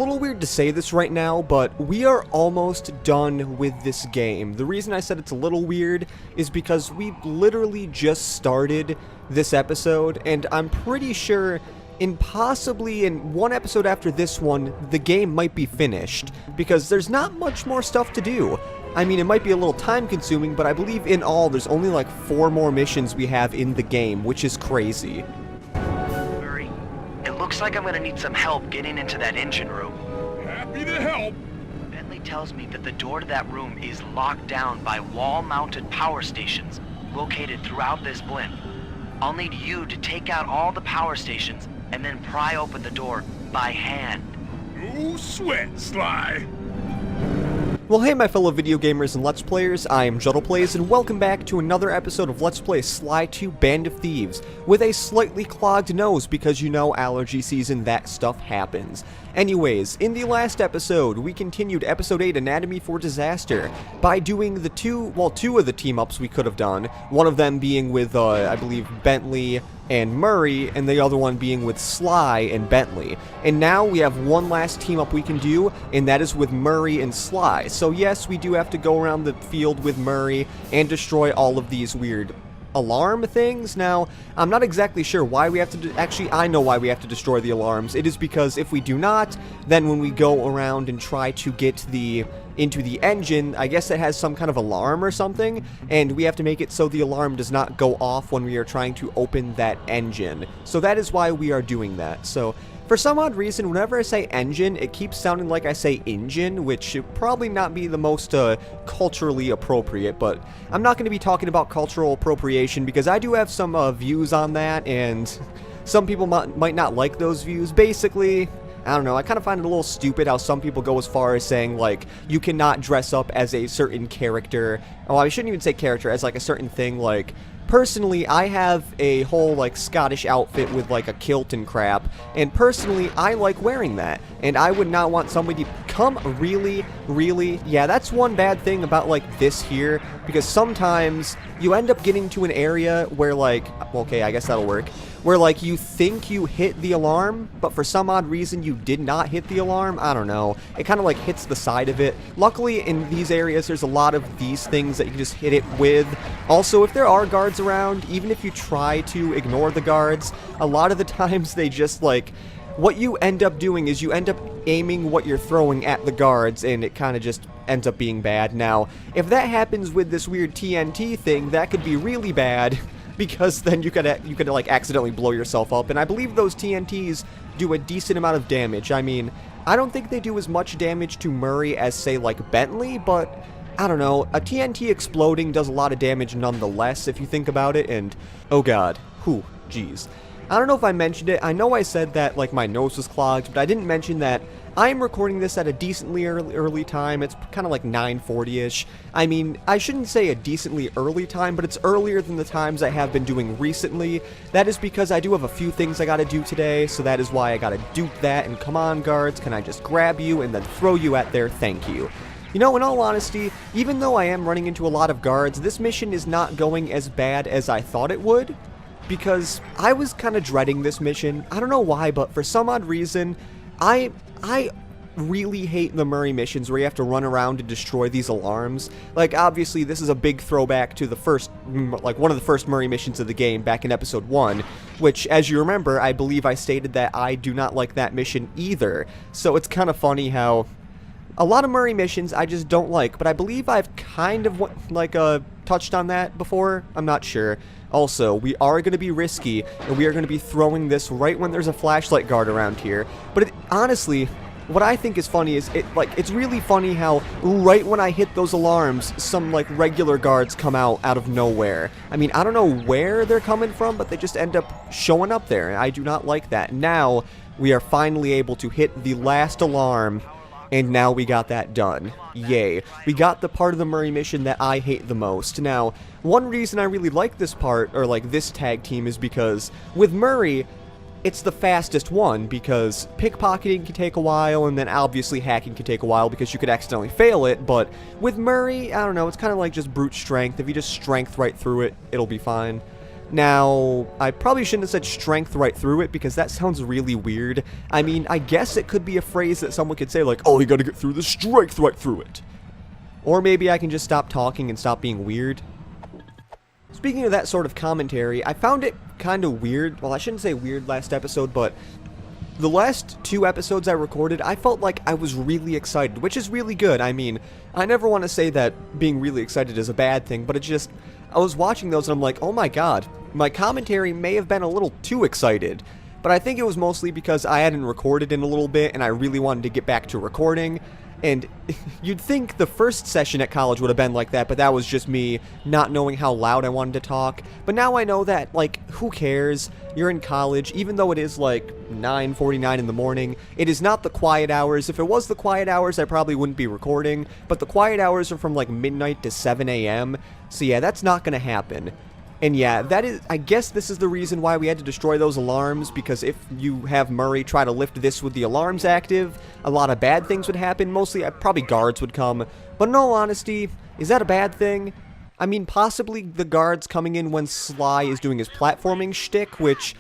little weird to say this right now, but we are almost done with this game. The reason I said it's a little weird is because we literally just started this episode, and I'm pretty sure possibly in one episode after this one, the game might be finished, because there's not much more stuff to do. I mean, it might be a little time consuming, but I believe in all there's only like 4 more missions we have in the game, which is crazy. Looks like I'm gonna need some help getting into that engine room. Happy to help. Bentley tells me that the door to that room is locked down by wall-mounted power stations located throughout this blimp. I'll need you to take out all the power stations and then pry open the door by hand. No sweat, Sly. Well, hey my fellow video gamers and Let's Players, I am JuddlePlays, and welcome back to another episode of Let's Play Sly 2 Band of Thieves, with a slightly clogged nose because you know allergy season, that stuff happens. Anyways, in the last episode, we continued Episode 8 Anatomy for Disaster by doing two of the team-ups we could have done, one of them being with, I believe, Bentley and Murray, and the other one being with Sly and Bentley. And now we have one last team-up we can do, and that is with Murray and Sly. So yes, we do have to go around the field with Murray and destroy all of these weird alarm things. Now, I'm not exactly sure why we have to actually, I know why we have to destroy the alarms. It is because if we do not, then when we go around and try to get into the engine, I guess it has some kind of alarm or something, and we have to make it so the alarm does not go off when we are trying to open that engine. So that is why we are doing that. So for some odd reason, whenever I say engine, it keeps sounding like I say engine, which should probably not be the most culturally appropriate, but I'm not going to be talking about cultural appropriation because I do have some views on that, and some people might not like those views. Basically, I don't know, I kind of find it a little stupid how some people go as far as saying, like, you cannot dress up as a certain character. Oh, I shouldn't even say character, as like a certain thing, like, personally, I have a whole, like, Scottish outfit with, like, a kilt and crap, and personally, I like wearing that, and I would not want somebody to come really, yeah, that's one bad thing about, like, this here, because sometimes you end up getting to an area where, like, okay, I guess that'll work, where, like, you think you hit the alarm, but for some odd reason you did not hit the alarm. I don't know. It kind of, like, hits the side of it. Luckily, in these areas, there's a lot of these things that you can just hit it with. Also, if there are guards around, even if you try to ignore the guards, a lot of the times they just, like, what you end up doing is you end up aiming what you're throwing at the guards, and it kind of just ends up being bad. Now, if that happens with this weird TNT thing, that could be really bad, because then you could like accidentally blow yourself up, and I believe those TNTs do a decent amount of damage. I mean, I don't think they do as much damage to Murray as, say, like Bentley, but I don't know, a TNT exploding does a lot of damage nonetheless if you think about it, and oh god, whew, jeez. I don't know if I mentioned it. I know I said that, like, my nose was clogged, but I didn't mention that I am recording this at a decently early time. It's kind of like 9:40-ish. I mean, I shouldn't say a decently early time, but it's earlier than the times I have been doing recently. That is because I do have a few things I gotta do today, so that is why I gotta do that. And come on, guards, can I just grab you and then throw you at there? Thank you. You know, in all honesty, even though I am running into a lot of guards, this mission is not going as bad as I thought it would, because I was kind of dreading this mission. I don't know why, but for some odd reason, I really hate the Murray missions where you have to run around and destroy these alarms. Like, obviously, this is a big throwback to the first, like, one of the first Murray missions of the game back in Episode 1, which, as you remember, I believe I stated that I do not like that mission either. So it's kind of funny how a lot of Murray missions I just don't like, but I believe I've kind of, like, touched on that before. I'm not sure. Also, we are going to be risky, and we are going to be throwing this right when there's a flashlight guard around here. But honestly, what I think is funny is, it's really funny how right when I hit those alarms, some, like, regular guards come out of nowhere. I mean, I don't know where they're coming from, but they just end up showing up there, and I do not like that. Now, we are finally able to hit the last alarm, and now we got that done. Yay. We got the part of the Murray mission that I hate the most. Now, one reason I really like this part, or like this tag team, is because with Murray, it's the fastest one, because pickpocketing can take a while, and then obviously hacking can take a while because you could accidentally fail it, but with Murray, I don't know, it's kind of like just brute strength. If you just strength right through it, it'll be fine. Now, I probably shouldn't have said strength right through it because that sounds really weird. I mean, I guess it could be a phrase that someone could say like, oh, you gotta get through the strength right through it. Or maybe I can just stop talking and stop being weird. Speaking of that sort of commentary, I found it kind of weird. Well, I shouldn't say weird last episode, but the last 2 episodes I recorded, I felt like I was really excited, which is really good. I mean, I never want to say that being really excited is a bad thing, but it just, I was watching those and I'm like, oh my god, my commentary may have been a little too excited. But I think it was mostly because I hadn't recorded in a little bit and I really wanted to get back to recording. And you'd think the first session at college would have been like that, but that was just me not knowing how loud I wanted to talk. But now I know that, like, who cares? You're in college, even though it is like 9:49 in the morning. It is not the quiet hours. If it was the quiet hours, I probably wouldn't be recording. But the quiet hours are from like midnight to 7 a.m. So yeah, that's not going to happen. And yeah, that is, I guess this is the reason why we had to destroy those alarms, because if you have Murray try to lift this with the alarms active, a lot of bad things would happen. Mostly, probably guards would come. But in all honesty, is that a bad thing? I mean, possibly the guards coming in when Sly is doing his platforming shtick, which,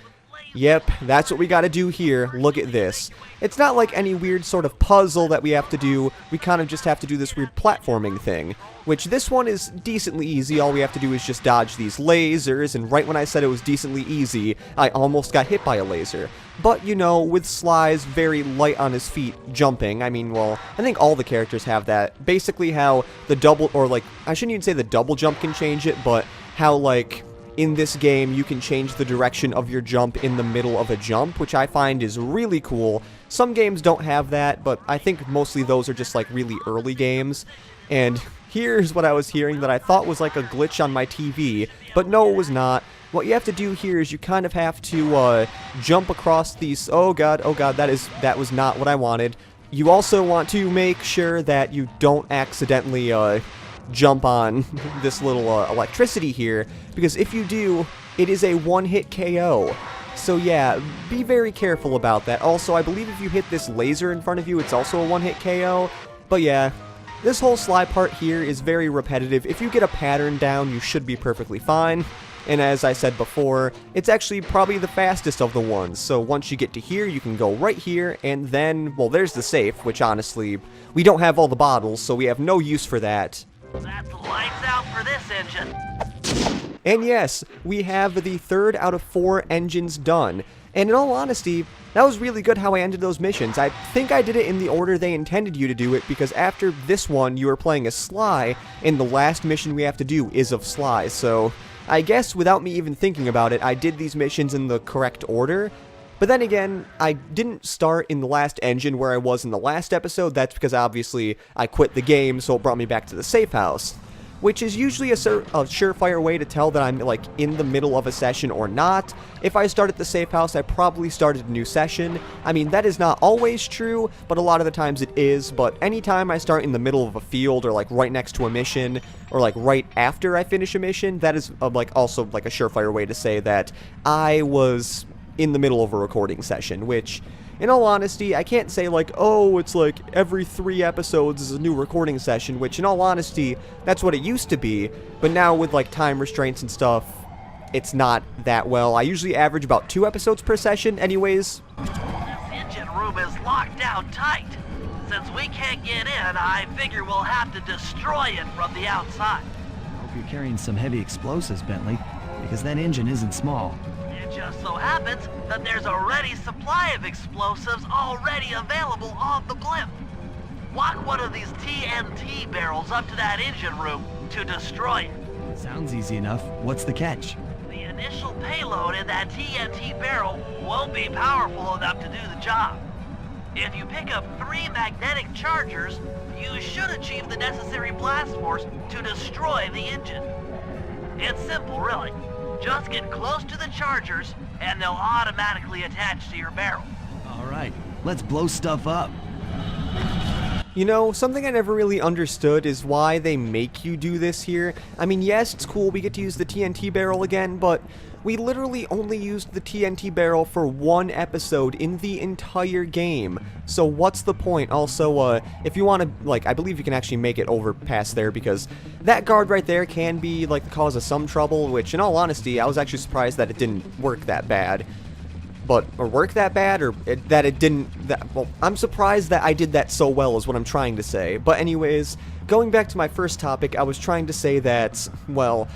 yep, that's what we gotta do here. Look at this. It's not like any weird sort of puzzle that we have to do. We kind of just have to do this weird platforming thing, which this one is decently easy. All we have to do is just dodge these lasers, and right when I said it was decently easy, I almost got hit by a laser. But, you know, with Sly's very light on his feet jumping, I mean, well, I think all the characters have that. Basically how the double, or like, I shouldn't even say the double jump can change it, but how, like, in this game, you can change the direction of your jump in the middle of a jump, which I find is really cool. Some games don't have that, but I think mostly those are just like really early games. And here's what I was hearing that I thought was like a glitch on my TV, but no, it was not. What you have to do here is you kind of have to jump across these. Oh god, that was not what I wanted. You also want to make sure that you don't accidentally jump on this little electricity here, because if you do, it is a one-hit KO. So yeah, be very careful about that. Also, I believe if you hit this laser in front of you, it's also a one-hit KO. But yeah, this whole Sly part here is very repetitive. If you get a pattern down, you should be perfectly fine. And as I said before, it's actually probably the fastest of the ones. So once you get to here, you can go right here, and then, well, there's the safe, which honestly, we don't have all the bottles, so we have no use for that. That's lights out for this engine. And yes, we have the 3rd out of 4 engines done. And in all honesty, that was really good how I ended those missions. I think I did it in the order they intended you to do it, because after this one, you are playing as Sly, and the last mission we have to do is of Sly. So I guess without me even thinking about it, I did these missions in the correct order. But then again, I didn't start in the last engine where I was in the last episode. That's because obviously I quit the game, so it brought me back to the safe house, which is usually a surefire way to tell that I'm like in the middle of a session or not. If I start at the safe house, I probably started a new session. I mean, that is not always true, but a lot of the times it is. But anytime I start in the middle of a field, or like right next to a mission, or like right after I finish a mission, that is like also like a surefire way to say that I was in the middle of a recording session, which, in all honesty, I can't say like, oh, it's like every 3 episodes is a new recording session, which in all honesty, that's what it used to be, but now with like time restraints and stuff, it's not that well. I usually average about 2 episodes per session anyways. This engine room is locked down tight. Since we can't get in, I figure we'll have to destroy it from the outside. Hope you're carrying some heavy explosives, Bentley, because that engine isn't small. It just so happens that there's a ready supply of explosives already available on the blimp. Walk one of these TNT barrels up to that engine room to destroy it. Sounds easy enough. What's the catch? The initial payload in that TNT barrel won't be powerful enough to do the job. If you pick up 3 magnetic chargers, you should achieve the necessary blast force to destroy the engine. It's simple, really. Just get close to the chargers, and they'll automatically attach to your barrel. All right, let's blow stuff up. You know, something I never really understood is why they make you do this here. I mean, yes, it's cool, we get to use the TNT barrel again, but we literally only used the TNT barrel for one episode in the entire game. So what's the point? Also, if you want to, like, I believe you can actually make it over past there, because that guard right there can be, like, the cause of some trouble, which, in all honesty, I was actually surprised that it didn't work that bad. Or work that bad, or that it didn't, well, I'm surprised that I did that so well is what I'm trying to say. But anyways, going back to my first topic, I was trying to say that, well,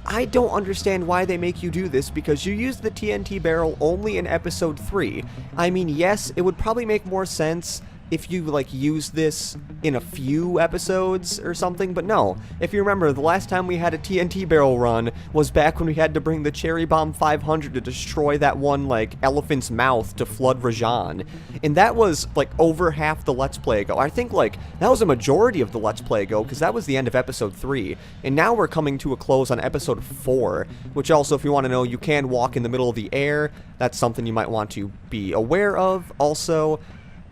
I don't understand why they make you do this, because you used the TNT barrel only in episode 3. I mean, yes, it would probably make more sense if you, like, use this in a few episodes or something, but no. If you remember, the last time we had a TNT barrel run was back when we had to bring the Cherry Bomb 500 to destroy that one, like, elephant's mouth to flood Rajan. And that was, like, over half the Let's Play ago. I think, like, that was a majority of the Let's Play ago, because that was the end of episode 3. And now we're coming to a close on episode 4, which also, if you want to know, you can walk in the middle of the air. That's something you might want to be aware of. Also,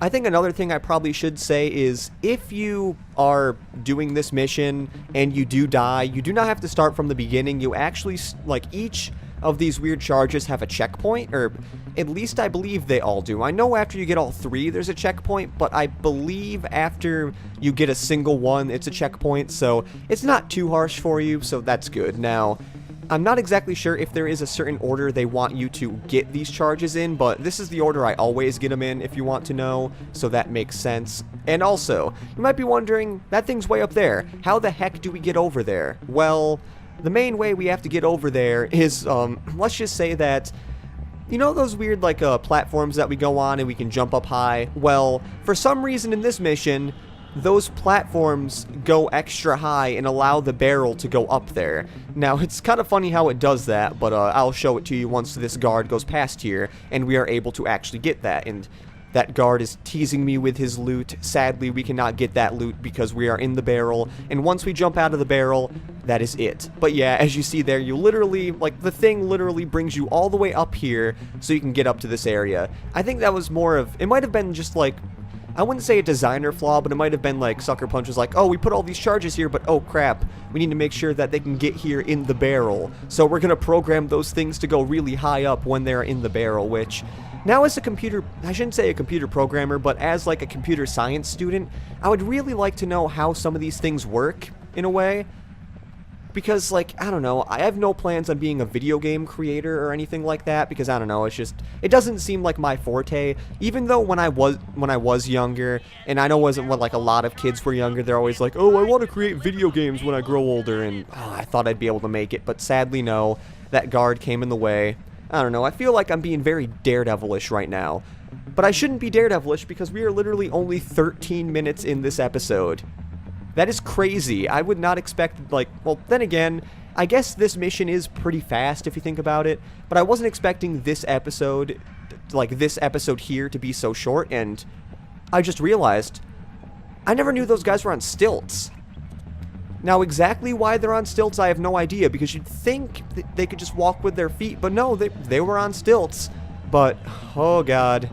I think another thing I probably should say is, if you are doing this mission and you do die, you do not have to start from the beginning. You actually, like, each of these weird charges have a checkpoint, or at least I believe they all do. I know after you get all 3 there's a checkpoint, but I believe after you get a single one it's a checkpoint, so it's not too harsh for you, so that's good. Now, I'm not exactly sure if there is a certain order they want you to get these charges in, but this is the order I always get them in, if you want to know, so that makes sense. And also, you might be wondering, that thing's way up there. How the heck do we get over there? Well, the main way we have to get over there is, let's just say that, you know those weird, like, platforms that we go on and we can jump up high? Well, for some reason in this mission, those platforms go extra high and allow the barrel to go up there. Now, it's kind of funny how it does that, but I'll show it to you once this guard goes past here, and we are able to actually get that. And that guard is teasing me with his loot. Sadly, we cannot get that loot because we are in the barrel, and once we jump out of the barrel, that is it. But yeah, as you see there, you literally, like, the thing literally brings you all the way up here so you can get up to this area. I think that was more of, it might have been just like, I wouldn't say a designer flaw, but it might have been like Sucker Punch was like, oh, we put all these charges here, but oh crap, we need to make sure that they can get here in the barrel. So we're going to program those things to go really high up when they're in the barrel, which now as a computer, I shouldn't say a computer programmer, but as like a computer science student, I would really like to know how some of these things work in a way. Because, like, I don't know, I have no plans on being a video game creator or anything like that, because, I don't know, it's just, it doesn't seem like my forte, even though when I was younger, and I know it wasn't when, like, a lot of kids were younger, they're always like, oh, I want to create video games when I grow older, and I thought I'd be able to make it, but sadly, no, that guard came in the way. I don't know, I feel like I'm being very Daredevilish right now, but I shouldn't be Daredevilish, because we are literally only 13 minutes in this episode. That is crazy. I would not expect, like, well, then again, I guess this mission is pretty fast if you think about it, but I wasn't expecting this episode, like this episode here, to be so short, and I just realized I never knew those guys were on stilts. Now, exactly why they're on stilts, I have no idea, because you'd think that they could just walk with their feet, but no, they were on stilts. But, oh god.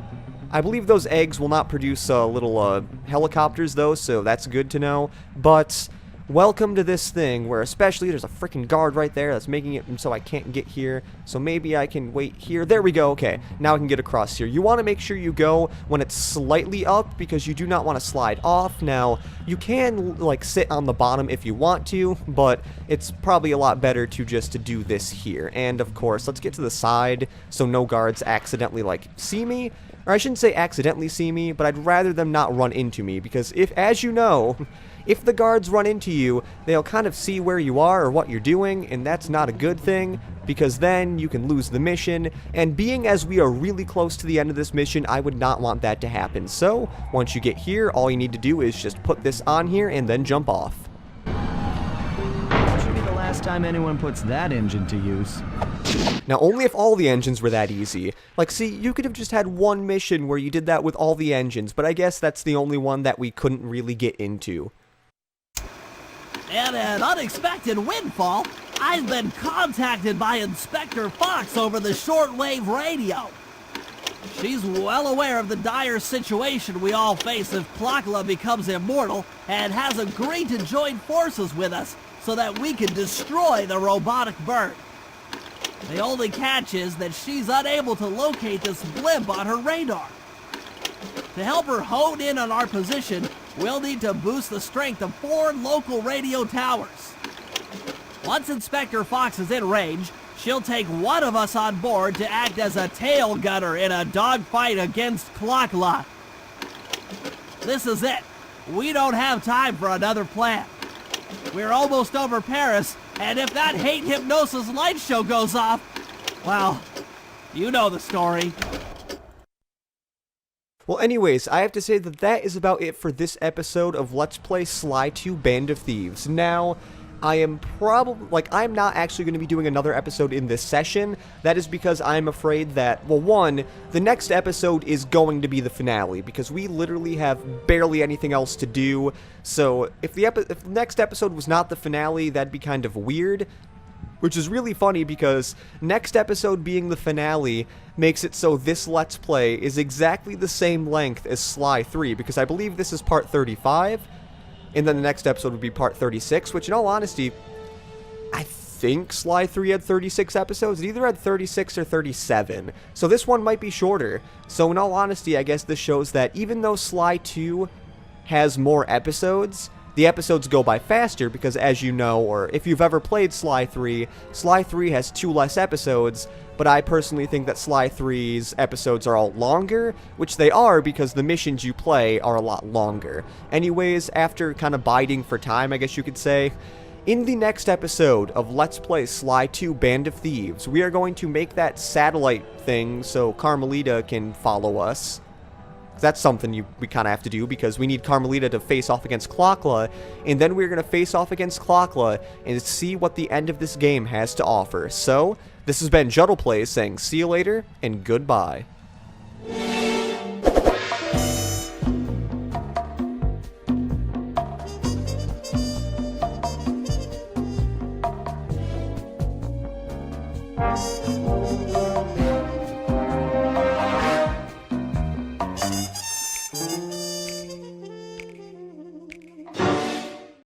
I believe those eggs will not produce little helicopters, though, so that's good to know. But welcome to this thing, where especially there's a freaking guard right there that's making it so I can't get here. So maybe I can wait here. There we go. Okay, now I can get across here. You want to make sure you go when it's slightly up, because you do not want to slide off. Now, you can, like, sit on the bottom if you want to, but it's probably a lot better to just do this here. And, of course, let's get to the side so no guards accidentally, like, see me. Or I shouldn't say accidentally see me, but I'd rather them not run into me, because if, as you know, if the guards run into you, they'll kind of see where you are or what you're doing, and that's not a good thing, because then you can lose the mission, and being as we are really close to the end of this mission, I would not want that to happen. So, once you get here, all you need to do is just put this on here and then jump off. Should be the last time anyone puts that engine to use. Now, only if all the engines were that easy. Like, see, you could have just had one mission where you did that with all the engines, but I guess that's the only one that we couldn't really get into. And an unexpected windfall, I've been contacted by Inspector Fox over the shortwave radio. She's well aware of the dire situation we all face if Klakla becomes immortal and has agreed to join forces with us so that we can destroy the robotic bird. The only catch is that she's unable to locate this blimp on her radar. To help her hone in on our position, we'll need to boost the strength of 4 local radio towers. Once Inspector Fox is in range, she'll take one of us on board to act as a tail gunner in a dogfight against Klakla. This is it. We don't have time for another plan. We're almost over Paris, and if that hate hypnosis light show goes off, well, you know the story. Well, anyways, I have to say that that is about it for this episode of Let's Play Sly 2 Band of Thieves. Now, I am probably, I'm not actually going to be doing another episode in this session. That is because I'm afraid that, well, one, the next episode is going to be the finale, because we literally have barely anything else to do. So, if the next episode was not the finale, that'd be kind of weird. Which is really funny because next episode being the finale makes it so this Let's Play is exactly the same length as Sly 3, because I believe this is part 35, and then the next episode would be part 36, which in all honesty, I think Sly 3 had 36 episodes. It either had 36 or 37, so this one might be shorter. So in all honesty, I guess this shows that even though Sly 2 has more episodes, the episodes go by faster because, as you know, or if you've ever played Sly 3 has 2 less episodes, but I personally think that Sly 3's episodes are all longer, which they are because the missions you play are a lot longer. Anyways, after kind of biding for time, I guess you could say, in the next episode of Let's Play Sly 2 Band of Thieves, we are going to make that satellite thing so Carmelita can follow us. That's something we kind of have to do because we need Carmelita to face off against Klakla, and then we're going to face off against Klakla and see what the end of this game has to offer. So, this has been Juddle Plays saying see you later and goodbye.